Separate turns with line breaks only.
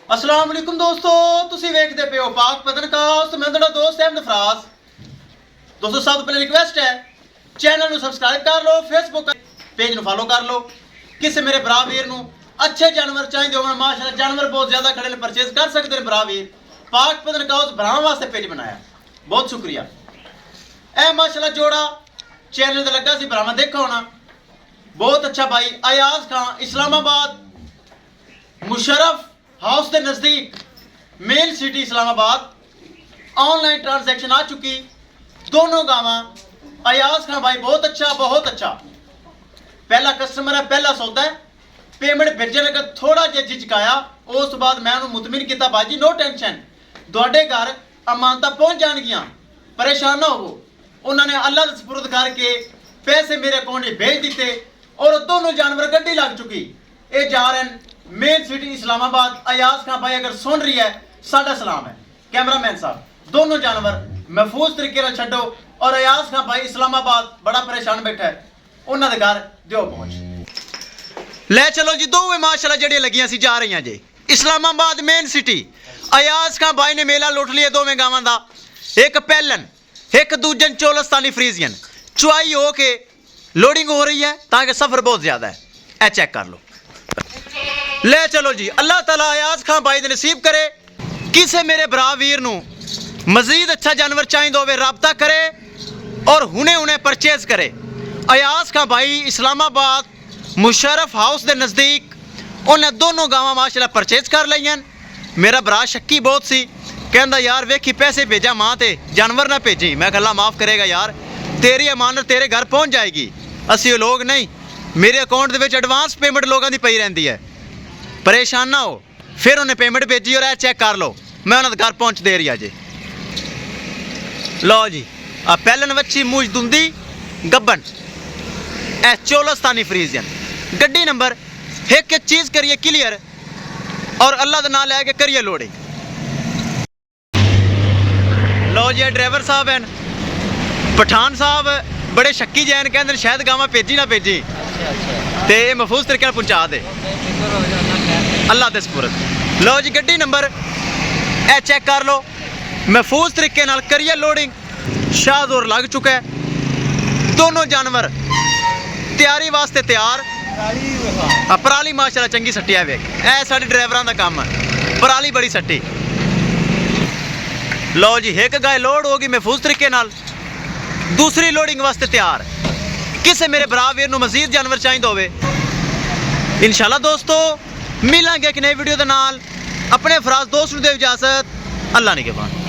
अस्सलाम वालेकुम दोस्तों, तुसी वेखदे पे हो पाक पतनकास्ट। मैं तेरा दोस्त अहमद फराज। दोस्तों सब तो पहले रिक्वेस्ट है चैनल ਨੂੰ ਸਬਸਕ੍ਰਾਈਬ ਕਰ ਲਓ, ਫੇਸਬੁੱਕ ਪੇਜ ਨੂੰ ਫਾਲੋ ਕਰ ਲਓ। ਕਿਸੇ ਮੇਰੇ ਭਰਾ ਵੀਰ ਨੂੰ ਅੱਛੇ ਜਾਨਵਰ ਚਾਹੀਦੇ ਹੋਣ, ਮਾਸ਼ਾਅੱਲਾ ਜਾਨਵਰ ਬਹੁਤ ਜ਼ਿਆਦਾ ਖੜੇ ਨੇ, ਪਰਚੇਸ ਕਰ ਸਕਦੇ ਨੇ ਭਰਾ ਵੀਰ। ਪਾਕ ਪਤਨਕਾस्ट ਭਰਾਵਾਂ ਵਾਸਤੇ ਪੇਜ ਬਣਾਇਆ, ਬਹੁਤ ਸ਼ੁਕਰੀਆ। ਇਹ ਮਾਸ਼ਾਅੱਲਾ ਜੋੜਾ ਚੈਨਲ ਤੇ ਲੱਗਾ ਸੀ, ਭਰਾਵਾਂ ਦੇਖੋ ਹੋਣਾ, बहुत अच्छा भाई अयाज खान इस्लामाबाद मुशर्रफ हाउस के नज़दीक मेल सिटी इस्लामाबाद। ऑनलाइन ट्रांजैक्शन आ चुकी, दोनों गावां। अयाज खान भाई बहुत अच्छा पहला कस्टमर है, पहला सौदा है। पेमेंट भेजने लगा थोड़ा जिहा झिझकाया, उस तो बाद मैं उन्होंने मुतमिन किया भाई जी नो टेंशन, तुहाडे घर अमानतां पहुंच जाणगियां, परेशान ना होवो। उन्होंने अल्लाह दे सुपुर्द करके पैसे मेरे अकाउंट में भेज दिते और दोनों जानवर गड्डी लग चुकी। ये जा रहे हैं मेन सिटी इस्लामाबाद। अयाज खान भाई अगर सुन रही है साडा सलाम है, कैमरामैन साहब दोनों जानवर महफूज तरीके नाल छड्डो। और अयाज खान भाई इस्लामाबाद बड़ा परेशान बैठा है, उन्हां दे घर दिओ पहुंच। ले चलो जी, दोवें माशाअल्लाह जड़ियां लगियां सी जा रही जी इस्लामाबाद मेन सिटी। अयाज खान भाई ने मेला लुट लिया दोवें गावां दा, एक पैलन एक दूजन चोलस्तानी फ्रीजियन। चुआई हो के लोडिंग हो रही है ताकि सफ़र बहुत ज़्यादा है, ए चेक कर लो। ले चलो जी, अल्लाह ताला अयाज खान भाई दे नसीब करे। किसे मेरे भरा वीर नू मजीद अच्छा जानवर चाहिए होवे राबता करे और हुने परचेज करे। अयाज खान भाई इस्लामाबाद मुशर्रफ हाउस के नज़दीक उन्हें दोनों गावां माशाअल्लाह परचेज कर लईयां। मेरा भरा शक्की बहुत सी, कहंदा यार वेखी पैसे भेजा मां ते जानवर ना भेजी। मैं अल्लाह माफ़ करेगा यार, तेरी अमानत तेरे घर पहुंच जाएगी। असी लोग नहीं, मेरे अकाउंट के एडवांस पेमेंट लोगों की पई रही है, परेशान ना हो। फिर उन्हें पेमेंट भेजी और चेक कर लो, मैं उन्होंने घर पहुंच दे रही जी। लो जी आ पैलन वच्छी मूछ दुंदी गब्बन ए चोलस्तानी फ्रीजियन। गड्डी नंबर एक चीज़ करिए क्लियर और अल्लाह का नाम लैके करिए लोडिंग। लो जी ड्राइवर साहब हैं पठान साहब, बड़े शक्की जैन, कहते शायद गावां भेजी ना भेजी तो महफूज तरीके पहुँचा दे, अल्लाह दे सुपुर्द। लो जी गड्डी नंबर ए चेक कर लो, महफूज तरीके नाल करिए लोडिंग। शाहजोर लग चुका है, दोनों जानवर तैयारी वास्ते तैयार। पराली माशाअल्लाह चंगी सट्टी है, वेख ए साडे ड्राइवरां दा काम है, पराली बड़ी सट्टी। लो जी एक गाय लोड होगी महफूज तरीके नाल, दूसरी लोडिंग वास्ते तैयार। किसे मेरे भरा वीर नू मजीद जानवर चाहिए होवे इंशाल्लाह दोस्तों मिलांगे एक नई वीडियो दे नाल। अपने फराज दोस्त नू दे इजाजत, अल्लाह ने के बाद।